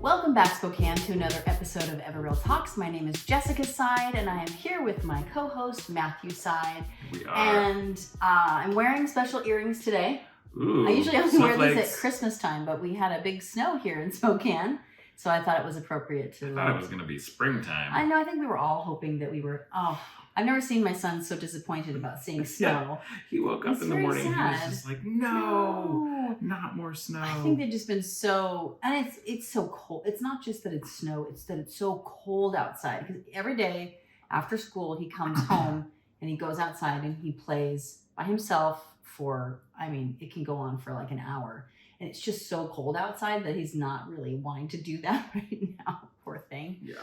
Welcome back, Spokane, to another episode of EvoReal Talks. My name is Jessica Side, and I am here with my co-host, Matthew Side. We are. And I'm wearing special earrings today. Ooh, I usually only wear snowflakes. these at Christmas time, but we had a big snow here in Spokane, so I thought it was appropriate to... I thought it was going to be springtime. I know, I think we were all hoping that we were... Oh, I've never seen my son so disappointed about seeing snow. Yeah. He woke up It's in the very morning and he sad. was just like, no, not more snow. I think they've just been so, and it's so cold. It's not just that it's snow, it's that it's so cold outside. Because every day after school, he comes home and he goes outside and he plays by himself for, it can go on for like an hour. And it's just so cold outside that he's not really wanting to do that right now. Poor thing. Yeah.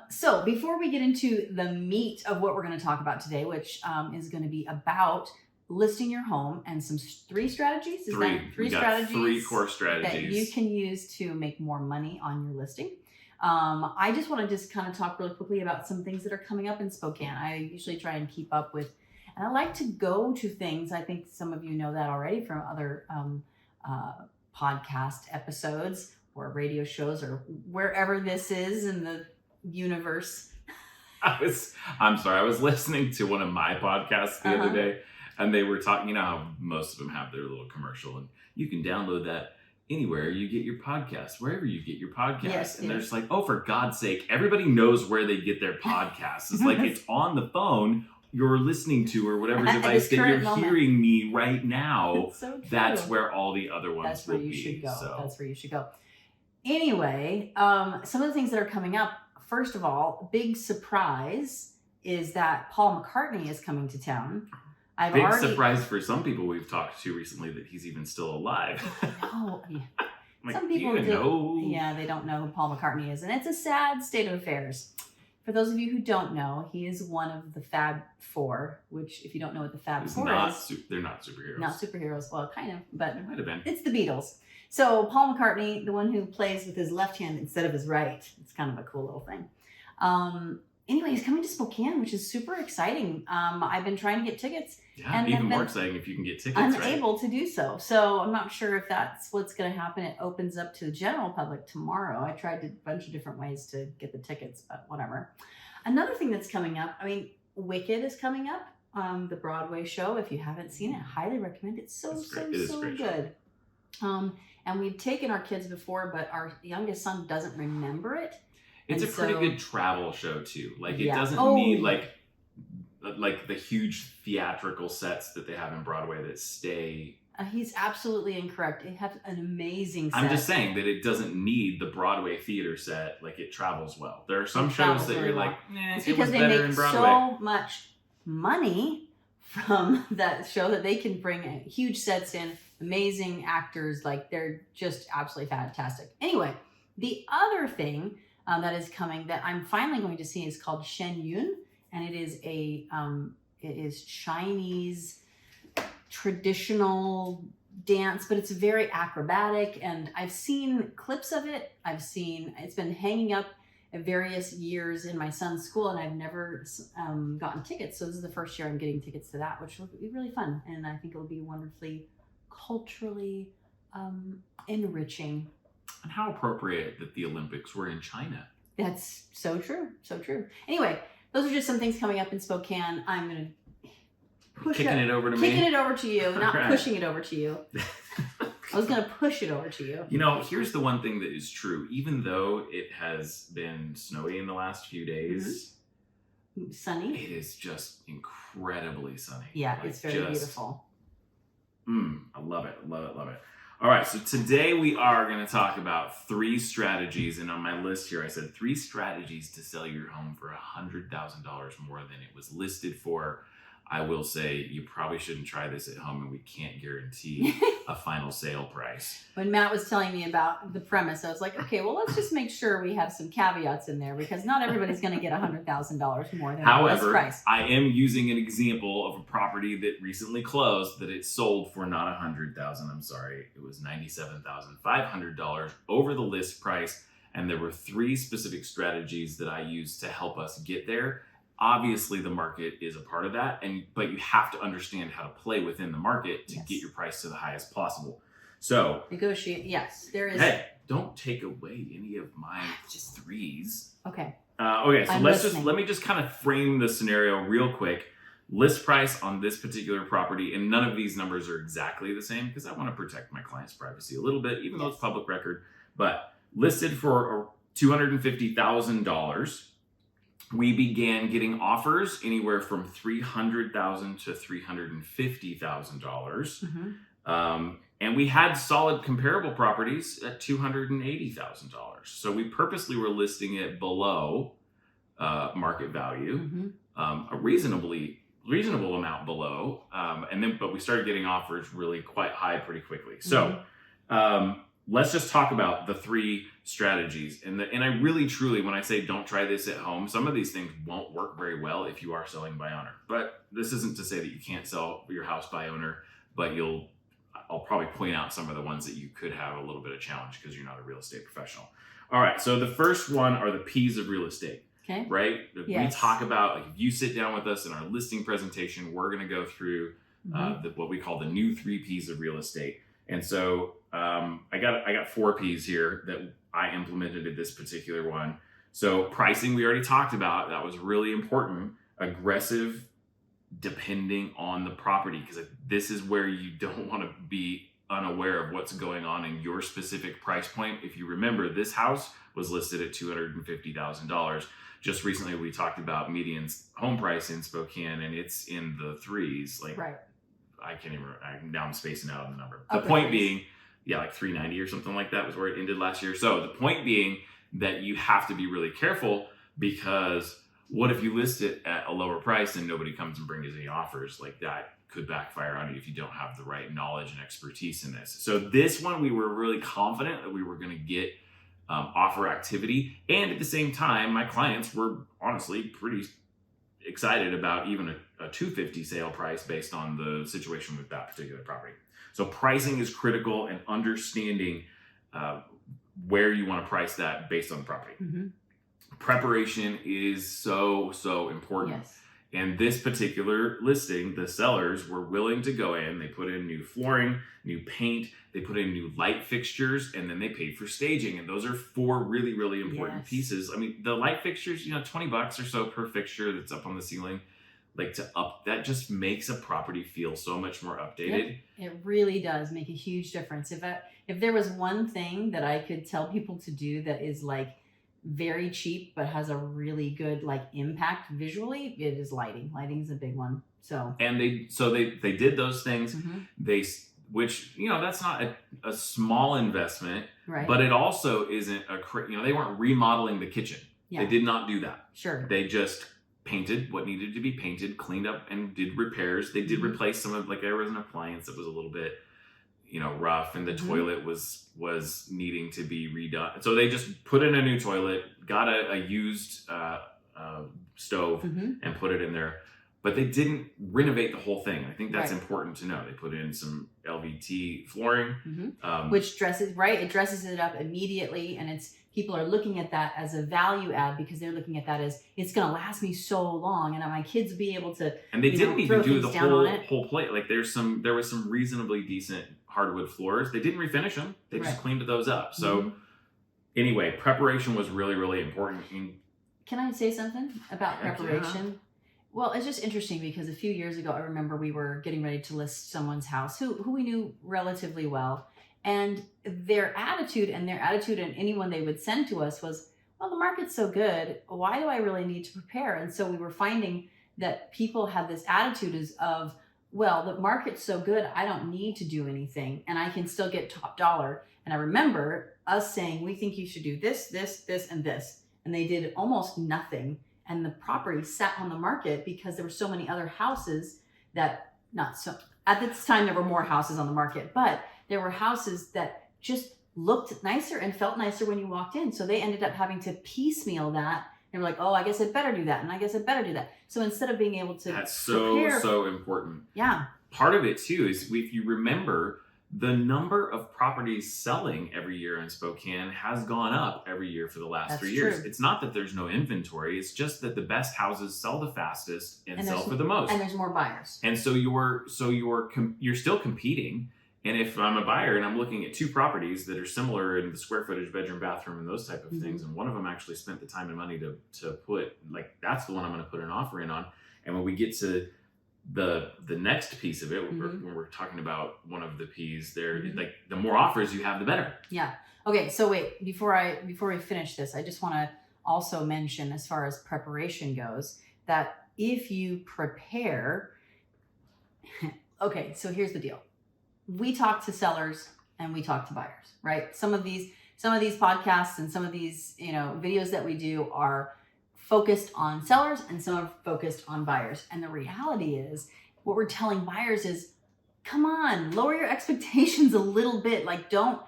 So before we get into the meat of what we're going to talk about today, which is going to be about listing your home and some three strategies. Three strategies? Three core strategies that you can use to make more money on your listing. I just want to kind of talk really quickly about some things that are coming up in Spokane. I usually try and keep up with, and I like to go to things. I think some of you know that already from other podcast episodes or radio shows or wherever this is in the universe. I'm sorry. I was listening to one of my podcasts the other day, and they were talking, you know how most of them have their little commercial, and you can download that anywhere you get your podcast, wherever you get your podcast. Yes, and they're just like, oh, for God's sake, everybody knows where they get their podcasts. It's like it's on the phone you're listening to or whatever device that you're hearing me right now. So that's where all the other ones That's where will you be. should go. So. That's where you should go. Anyway, some of the things that are coming up, first of all, big surprise is that Paul Mccartney is coming to town. Big surprise for some people we've talked to recently that he's even still alive. Oh, yeah. Like, Some people know. Yeah, they don't know who Paul Mccartney is, and it's a sad state of affairs. For those of you who don't know, he is one of the Fab Four, which, if you don't know what the Fab Four is, they're not superheroes. Not superheroes, well, kind of, but They might have been. It's the Beatles. So Paul McCartney, the one who plays with his left hand instead of his right, it's kind of a cool little thing. Anyway, he's coming to Spokane, which is super exciting. I've been trying to get tickets. Yeah, and even more exciting if you can get tickets, unable to do so. So I'm not sure if that's what's going to happen. It opens up to the general public tomorrow. I tried a bunch of different ways to get the tickets, but whatever. Another thing that's coming up, Wicked is coming up, the Broadway show. If you haven't seen it, I highly recommend it. It's so good. And we've taken our kids before, but our youngest son doesn't remember it. It's a pretty good travel show too. Like it doesn't need like the huge theatrical sets that they have in Broadway that stay. He's absolutely incorrect. It has an amazing set. I'm just saying that it doesn't need the Broadway theater set. Like it travels well. There are some shows that you're like, it's because they make so much money from that show that they can bring huge sets in, amazing actors. Like they're just absolutely fantastic. Anyway, the other thing that is coming that I'm finally going to see is called Shen Yun, and it is Chinese traditional dance, but it's very acrobatic, and I've seen clips of it. It's been hanging up at various years in my son's school, and I've never gotten tickets. So this is the first year I'm getting tickets to that, which will be really fun, and I think it'll be wonderfully culturally enriching. And how appropriate that the Olympics were in China. That's so true. So true. Anyway, those are just some things coming up in Spokane. I'm going to Kicking it over to me. Kicking it over to you, not right. Pushing it over to you. I was going to push it over to you. You know, here's the one thing that is true. Even though it has been snowy in the last few days. Mm-hmm. Sunny. It is just incredibly sunny. Yeah, it's very beautiful. I love it. Love it. All right, so today we are going to talk about 3 strategies. And on my list here, I said 3 strategies to sell your home for $100,000 more than it was listed for. I will say you probably shouldn't try this at home, and we can't guarantee a final sale price. When Matt was telling me about the premise, I was like, okay, well, let's just make sure we have some caveats in there, because not everybody's going to get $100,000 more than the list price. I am using an example of a property that recently closed that it sold for not $100,000. I'm sorry, it was $97,500 over the list price, and there were 3 specific strategies that I used to help us get there. Obviously, the market is a part of that, but you have to understand how to play within the market to get your price to the highest possible. So Negotiate. Yes, there is. hey, don't take away any of my just threes. Okay. Okay, so I'm let me just kind of frame the scenario real quick. List price on this particular property, and none of these numbers are exactly the same because I want to protect my client's privacy a little bit, even though it's public record. But listed for $250,000. We began getting offers anywhere from $300,000 to $350,000. And we had solid comparable properties at $280,000. So we purposely were listing it below market value, a reasonable amount below, but we started getting offers really quite high pretty quickly. So let's just talk about the three strategies. And I really truly, when I say don't try this at home, some of these things won't work very well if you are selling by owner. But this isn't to say that you can't sell your house by owner, but I'll probably point out some of the ones that you could have a little bit of challenge because you're not a real estate professional. All right, so the first one are the P's of real estate. Okay. Right? We talk about, like, if you sit down with us in our listing presentation, we're going to go through what we call the new 3 P's of real estate. And so I got 4 P's here that I implemented at this particular one. So pricing, we already talked about. That was really important. Aggressive, depending on the property, because this is where you don't want to be unaware of what's going on in your specific price point. If you remember, this house was listed at $250,000. Just recently, we talked about median home price in Spokane, and it's in the threes. Like, right. I can't even. Now I'm spacing out on the number. The point being, like 390 or something like that was where it ended last year. So the point being that you have to be really careful, because what if you list it at a lower price and nobody comes and brings any offers? Like, that could backfire on you if you don't have the right knowledge and expertise in this. So this one, we were really confident that we were going to get offer activity. And at the same time, my clients were honestly pretty excited about even a $250 sale price based on the situation with that particular property. So pricing is critical, and understanding where you want to price that based on the property. Preparation is so important. Yes. And this particular listing, the sellers were willing to go in. They put in new flooring, new paint, they put in new light fixtures, and then they paid for staging. And those are 4 really, really important pieces. I mean, the light fixtures, $20 or so per fixture that's up on the ceiling. That just makes a property feel so much more updated. Yep. It really does make a huge difference. If there was one thing that I could tell people to do that is like very cheap but has a really good impact visually, it is lighting. Lighting's a big one. So they did those things. Which that's not a small investment, right? But it also isn't they weren't remodeling the kitchen. They did not do that. Sure. They just painted what needed to be painted, cleaned up, and did repairs. They did replace some of, there was an appliance that was a little bit rough, and the toilet was needing to be redone. So they just put in a new toilet, got a used stove, and put it in there. But they didn't renovate the whole thing. I think that's important to know. They put in some LVT flooring, which it dresses it up immediately, and people are looking at that as a value add because they're looking at that as it's going to last me so long, and my kids will be able to. And they didn't even do the whole plate. There was some reasonably decent hardwood floors. They didn't refinish them. They just cleaned those up. So anyway, preparation was really, really important. Can I say something about preparation? Yeah. Well, it's just interesting because a few years ago, I remember we were getting ready to list someone's house who we knew relatively well. And their attitude and anyone they would send to us was, well, the market's so good. Why do I really need to prepare? And so we were finding that people had this attitude of, well, the market's so good, I don't need to do anything and I can still get top dollar. And I remember us saying, we think you should do this, this, this, and this. And they did almost nothing. And the property sat on the market because there were so many other houses at this time, there were more houses on the market, but there were houses that just looked nicer and felt nicer when you walked in. So they ended up having to piecemeal that. They were like, oh, I guess I better do that. And I guess I better do that. So instead of being able to That's so important. Yeah. Part of it too is if you remember, the number of properties selling every year in Spokane has gone up every year for the last 3 years. It's not that there's no inventory. It's just that the best houses sell the fastest and sell for the most. And there's more buyers. And so you're still competing. And if I'm a buyer and I'm looking at two properties that are similar in the square footage, bedroom, bathroom, and those type of things, and one of them actually spent the time and money to put, like, that's the one I'm going to put an offer in on. And when we get to the next piece of it, when we're talking about one of the P's there, like, the more offers you have, the better. Yeah. Okay. So wait, before we finish this, I just want to also mention, as far as preparation goes, that if you prepare, okay, so here's the deal. We talk to sellers and we talk to buyers, right? Some of these podcasts and some of these, videos that we do are focused on sellers and some are focused on buyers. And the reality is, what we're telling buyers is, come on, lower your expectations a little bit. Like, don't.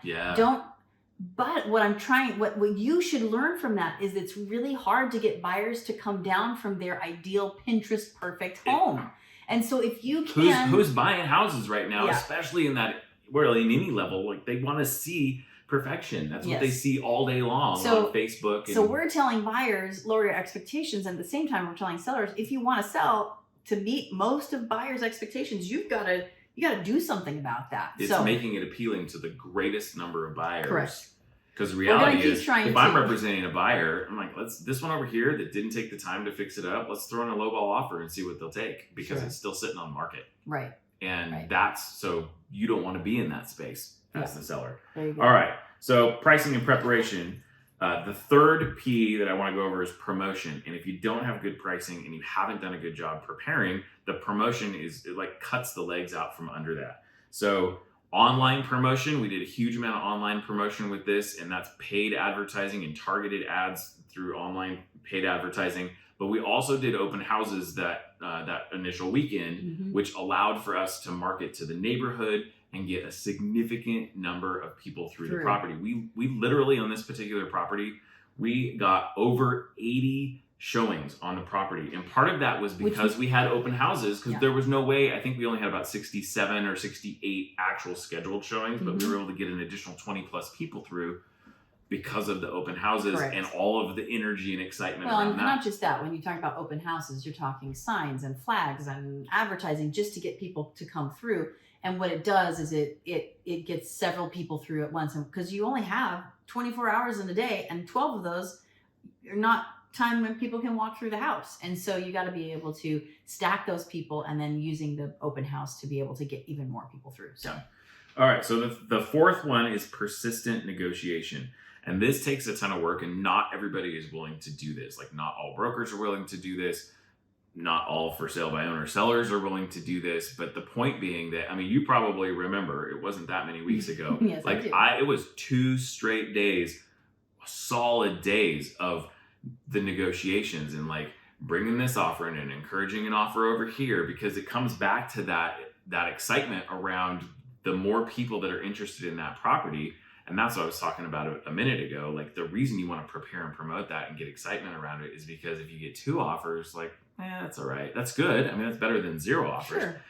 But what you should learn from that is it's really hard to get buyers to come down from their ideal Pinterest perfect home. And so if you can, who's buying houses right now, especially in that, well, in any level, like, they want to see perfection. That's what they see all day long on Facebook. So we're telling buyers, lower your expectations. And at the same time, we're telling sellers, if you want to sell to meet most of buyers' expectations, you got to do something about that. It's making it appealing to the greatest number of buyers. Correct. Because the reality is, if I'm representing a buyer, I'm like, this one over here that didn't take the time to fix it up, let's throw in a lowball offer and see what they'll take, because it's still sitting on market. Right. And so you don't want to be in that space as the seller. There you go. All right. So pricing and preparation. The third P that I want to go over is promotion. And if you don't have good pricing and you haven't done a good job preparing, the promotion cuts the legs out from under that. So online promotion, we did a huge amount of online promotion with this, and that's paid advertising and targeted ads through online paid advertising. But we also did open houses that initial weekend, which allowed for us to market to the neighborhood and get a significant number of people through the property. We literally, on this particular property, we got over 80 showings on the property. And part of that was because we had open houses, because there was no way, I think we only had about 67 or 68 actual scheduled showings, but we were able to get an additional 20 plus people through because of the open houses and all of the energy and excitement around that. Well, and not just that. When you talk about open houses, you're talking signs and flags and advertising just to get people to come through. And what it does is it gets several people through at once, because you only have 24 hours in a day, and 12 of those are not time when people can walk through the house. And so you got to be able to stack those people, and then using the open house to be able to get even more people through. So, all right. So the fourth one is persistent negotiation. And this takes a ton of work, and not everybody is willing to do this. Like, not all brokers are willing to do this. Not all for sale by owner sellers are willing to do this. But the point being that, I mean, you probably remember, it wasn't that many weeks ago. Yes, like it was 2 straight days, solid days of the negotiations, and like bringing this offer in and encouraging an offer over here, because it comes back to that excitement around the more people that are interested in that property. And that's what I was talking about a minute ago. Like, the reason you want to prepare and promote that and get excitement around it is because if you get 2 offers, like, that's all right. That's good. I mean, that's better than 0 offers. Sure.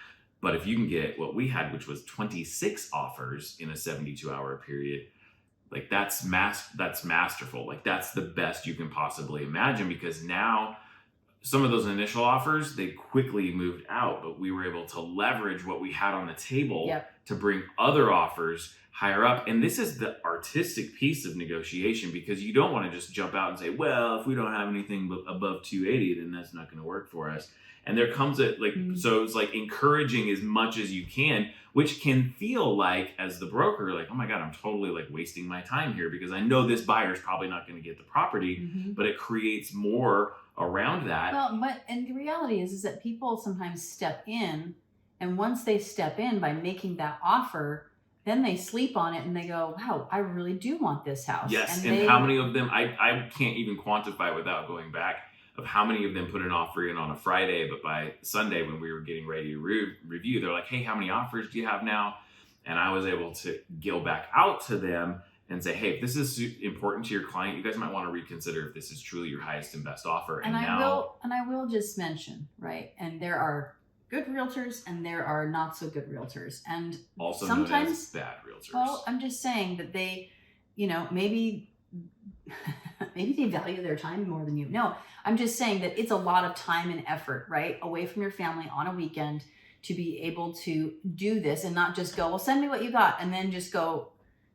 But if you can get what we had, which was 26 offers in a 72-hour period, like, that's masterful. Like, that's the best you can possibly imagine, because now some of those initial offers, they quickly moved out, but we were able to leverage what we had on the table to bring other offers higher up. And this is the artistic piece of negotiation, because you don't want to just jump out and say, well, if we don't have anything above 280, then that's not going to work for us. And there comes so it's like encouraging as much as you can, which can feel like, as the broker, like, oh my God, I'm totally like wasting my time here, because I know this buyer is probably not going to get the property, but it creates more around that. Well, and the reality is that people sometimes step in, and once they step in by making that offer, then they sleep on it and they go, wow, I really do want this house. Yes, and how many of them, I can't even quantify without going back, of how many of them put an offer in on a Friday, but by Sunday when we were getting ready to review, they're like, hey, how many offers do you have now? And I was able to go back out to them and say, hey, if this is important to your client, you guys might want to reconsider if this is truly your highest and best offer. And I will just mention, right? And there are good realtors and there are not so good realtors, and also sometimes known as bad realtors. Well, I'm just saying that they, maybe they value their time more than you. No, I'm just saying that it's a lot of time and effort, right? Away from your family on a weekend to be able to do this and not just go, well, send me what you got, and then just go,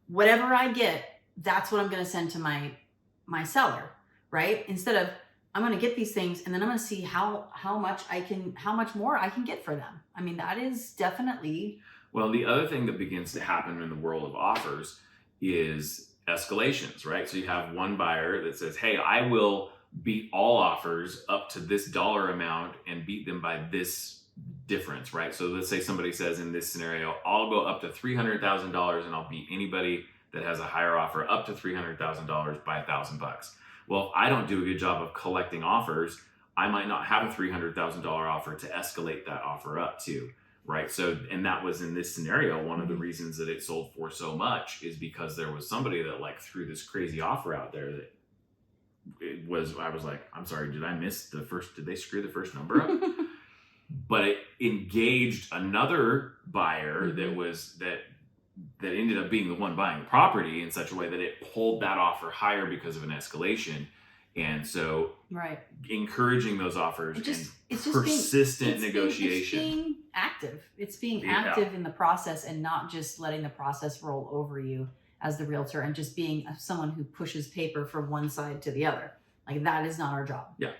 whatever I get, that's what I'm going to send to my seller, right? Instead of, I'm going to get these things and then I'm going to see how much more I can get for them. I mean, that is definitely. Well, the other thing that begins to happen in the world of offers is escalations, right? So you have one buyer that says, hey, I will beat all offers up to this dollar amount and beat them by this difference, right? So let's say somebody says in this scenario, I'll go up to $300,000 and I'll beat anybody that has a higher offer up to $300,000 by $1,000. Well, if I don't do a good job of collecting offers, I might not have a $300,000 offer to escalate that offer up to, right? So, and that was in this scenario, one of the reasons that it sold for so much is because there was somebody that like threw this crazy offer out there that I was like, I'm sorry, did they screw the first number up? But it engaged another buyer that ended up being the one buying the property in such a way that it pulled that offer higher because of an escalation. And so encouraging those offers and persistent negotiation. It's being active. It's being active in the process and not just letting the process roll over you as the realtor and just being someone who pushes paper from one side to the other. Like, that is not our job. Yeah.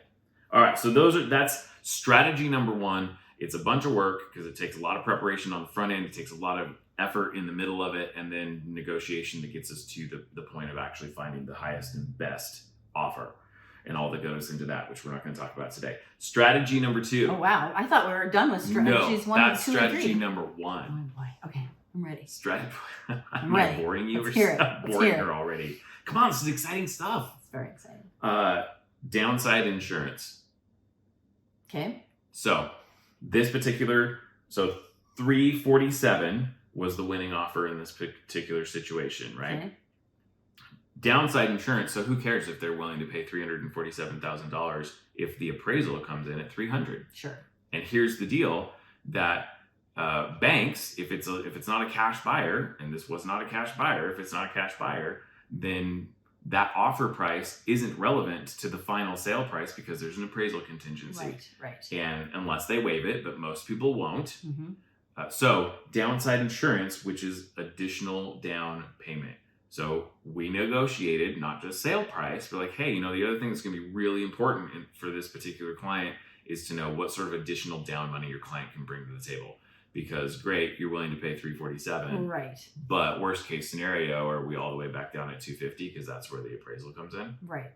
All right. So that's strategy number one. It's a bunch of work because it takes a lot of preparation on the front end. It takes a lot of effort in the middle of it, and then negotiation that gets us to the point of actually finding the highest and best offer and all that goes into that, which we're not going to talk about today. Strategy number two. Oh, wow. I thought we were done with strategies one, that's 2, strategy and 3. number one. Oh, boy. Okay. I'm ready. I'm ready. Boring you? Let's Or hear it. stop boring her already? Come on, this is exciting stuff. It's very exciting. Downside insurance. Okay. So this particular, 347 was the winning offer in this particular situation, right? Okay. Downside insurance. So who cares if they're willing to pay $347,000 if the appraisal comes in at $300? Sure. And here's the deal that banks, if it's not a cash buyer, and this was not a cash buyer, if it's not a cash buyer, then that offer price isn't relevant to the final sale price because there's an appraisal contingency. Right. And unless they waive it, but most people won't. Mm-hmm. So downside insurance, which is additional down payment. So we negotiated not just sale price, but like, hey, the other thing that's going to be really important for this particular client is to know what sort of additional down money your client can bring to the table. Because great, you're willing to pay $347, right? But worst case scenario, are we all the way back down at $250 because that's where the appraisal comes in, right?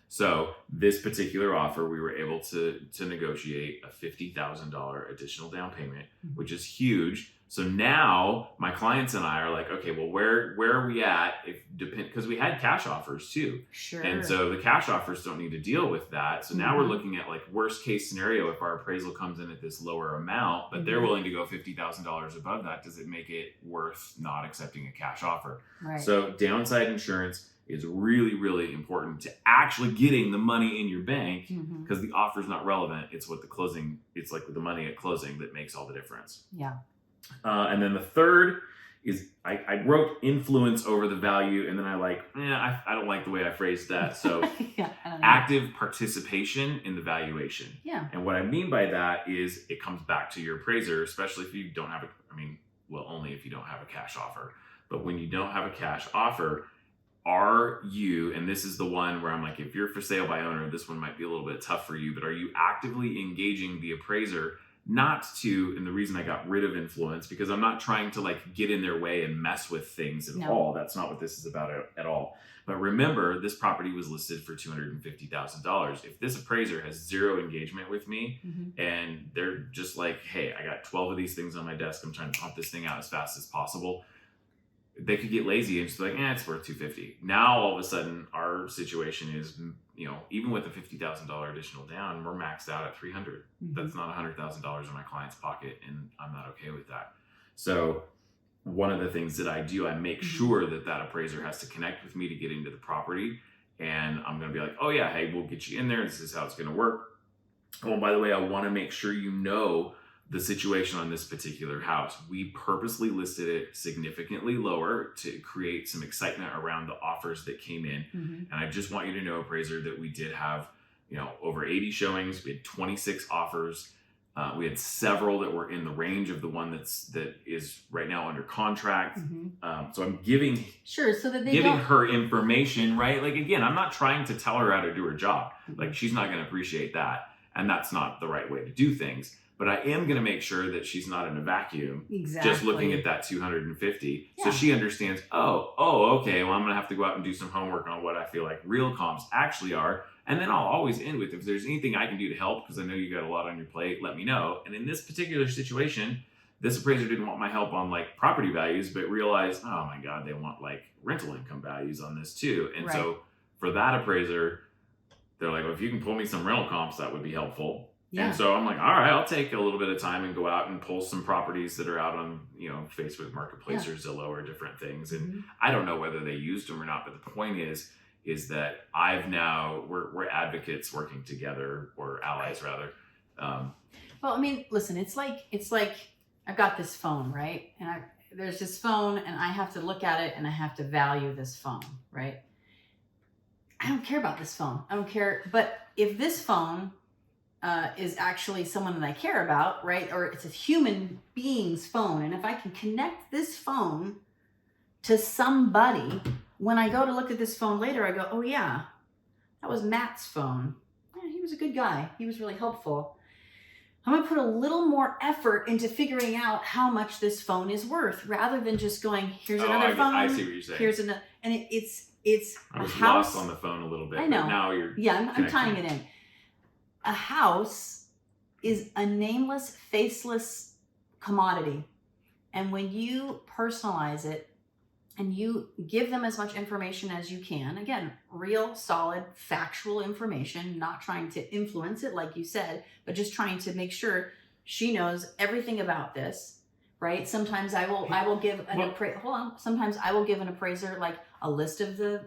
So this particular offer, we were able to negotiate a $50,000 additional down payment, which is huge. So now my clients and I are like, okay, well, where are we at? Because we had cash offers too. Sure. And so the cash offers don't need to deal with that. So now we're looking at like worst case scenario, if our appraisal comes in at this lower amount, but they're willing to go $50,000 above that, does it make it worth not accepting a cash offer? Right. So downside insurance is really, really important to actually getting the money in your bank, because the offer is not relevant. It's what it's like the money at closing that makes all the difference. Yeah. And then the third is I wrote influence over the value, and then I don't like the way I phrased that. So active participation in the valuation. Yeah. And what I mean by that is it comes back to your appraiser, especially if you don't have only if you don't have a cash offer. But when you don't have a cash offer, are you, and this is the one where I'm like, if you're for sale by owner, this one might be a little bit tough for you, but are you actively engaging the appraiser and the reason I got rid of influence, because I'm not trying to get in their way and mess with things at all. That's not what this is about at all. But remember, this property was listed for $250,000. If this appraiser has zero engagement with me and they're just like, hey, I got 12 of these things on my desk, I'm trying to pump this thing out as fast as possible, they could get lazy and just be like, it's worth $250. Now, all of a sudden, our situation is, even with a $50,000 additional down, we're maxed out at $300. That's not $100,000 in my client's pocket, and I'm not okay with that. So one of the things that I do, I make sure that appraiser has to connect with me to get into the property, and I'm going to be like, oh yeah, hey, we'll get you in there. This is how it's going to work. Oh, by the way, I want to make sure the situation on this particular house. We purposely listed it significantly lower to create some excitement around the offers that came in. And I just want you to know, appraiser, that we did have, over 80 showings. We had 26 offers. We had several that were in the range of the one that is right now under contract. So I'm giving Sure, so that they giving don't. her information, right? Like, again, I'm not trying to tell her how to do her job. Like, she's not going to appreciate that, and that's not the right way to do things. But I am going to make sure that she's not in a vacuum, Exactly. just looking at that 250. Yeah. So she understands, okay, well, I'm going to have to go out and do some homework on what I feel like real comps actually are. And then I'll always end with, if there's anything I can do to help, because I know you got a lot on your plate, let me know. And in this particular situation, this appraiser didn't want my help on like property values, but realized, oh my God, they want like rental income values on this too. And so for that appraiser, they're like, well, if you can pull me some rental comps, that would be helpful. Yeah. And so I'm like, all right, I'll take a little bit of time and go out and pull some properties that are out on, Facebook Marketplace or Zillow or different things. And I don't know whether they used them or not, but the point is that we're advocates working together, or allies rather. Well, I mean, listen, it's like I've got this phone, right? And there's this phone, and I have to look at it, and I have to value this phone, right? I don't care about this phone. I don't care. But if this phone is actually someone that I care about, right? Or it's a human being's phone. And if I can connect this phone to somebody, when I go to look at this phone later, I go, oh yeah, that was Matt's phone. Yeah, he was a good guy. He was really helpful. I'm going to put a little more effort into figuring out how much this phone is worth, rather than just going, here's another phone. I see what you're saying. Here's another, and it's I was a house. lost on the phone a little bit. I know. But now you're I'm tying it in. A house is a nameless, faceless commodity. And when you personalize it and you give them as much information as you can, again, real, solid, factual information, not trying to influence it, like you said, but just trying to make sure she knows everything about this, right? Sometimes I will give sometimes I will give an appraiser like a list of the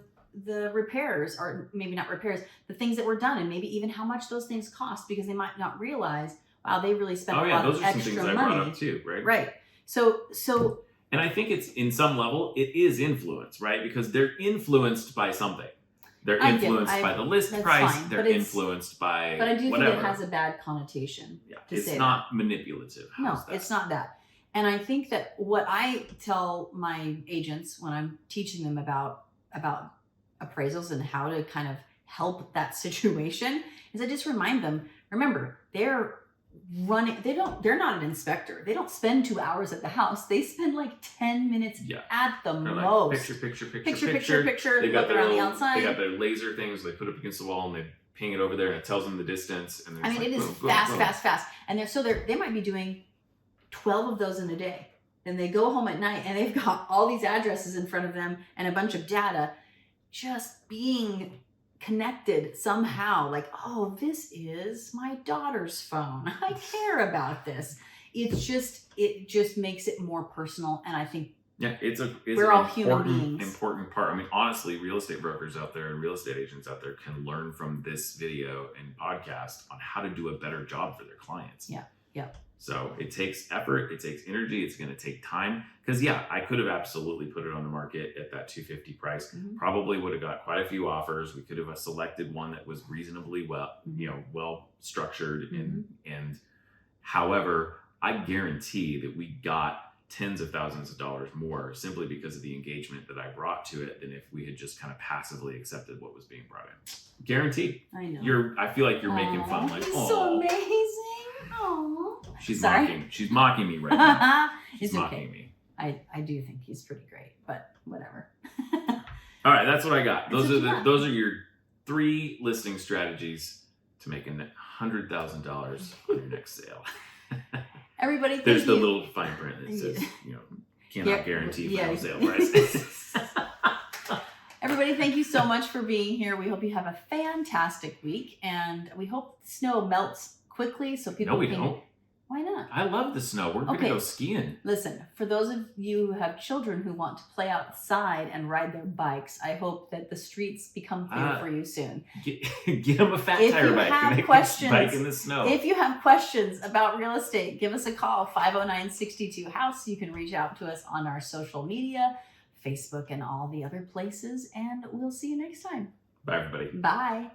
repairs, or maybe not repairs, the things that were done, and maybe even how much those things cost, because they might not realize, wow, they really spent a lot of extra money. Those are some things I brought up too, right? Right. So and I think it's, in some level, it is influence, right? Because they're influenced by something. They're influenced by the list price. Fine, they're influenced by But I do whatever. think it has a bad connotation. Yeah, to it's say not that. manipulative. It's not that. And I think that what I tell my agents when I'm teaching them about appraisals and how to kind of help that situation is I just remind them, remember, they're not an inspector. They don't spend 2 hours at the house. They spend like 10 minutes at the most. Like picture. They look around the outside. They got their laser things they put up against the wall, and they ping it over there, and it tells them the distance. And it is fast. And they might be doing 12 of those in a day. Then they go home at night and they've got all these addresses in front of them and a bunch of data, just being connected somehow, like, oh, this is my daughter's phone. I care about this. It just makes it more personal. And I think we're all human beings. Important part. I mean, honestly, real estate brokers out there and real estate agents out there can learn from this video and podcast on how to do a better job for their clients. Yeah. So it takes effort, it takes energy, it's going to take time. Because I could have absolutely put it on the market at that 250 price. Probably would have got quite a few offers. We could have selected one that was reasonably well structured. And however, I guarantee that we got tens of thousands of dollars more simply because of the engagement that I brought to it than if we had just kind of passively accepted what was being brought in. Guaranteed. I know. I feel like you're making fun. Like, he's so amazing. Aww. She's mocking me right now. She's mocking me. I do think he's pretty great, but whatever. All right, that's what I got. Those are your 3 listing strategies to make $100,000 on your next sale. Everybody, there's the little fine print that says, cannot guarantee final sale price. Everybody, thank you so much for being here. We hope you have a fantastic week, and we hope the snow melts quickly so people can... don't. Why not? I love the snow. We're going to go skiing. Listen, for those of you who have children who want to play outside and ride their bikes, I hope that the streets become clear for you soon. Get them a fat tire bike and they can bike in the snow. If you have questions about real estate, give us a call, 509-62-HOUSE. You can reach out to us on our social media, Facebook and all the other places, and we'll see you next time. Bye, everybody. Bye.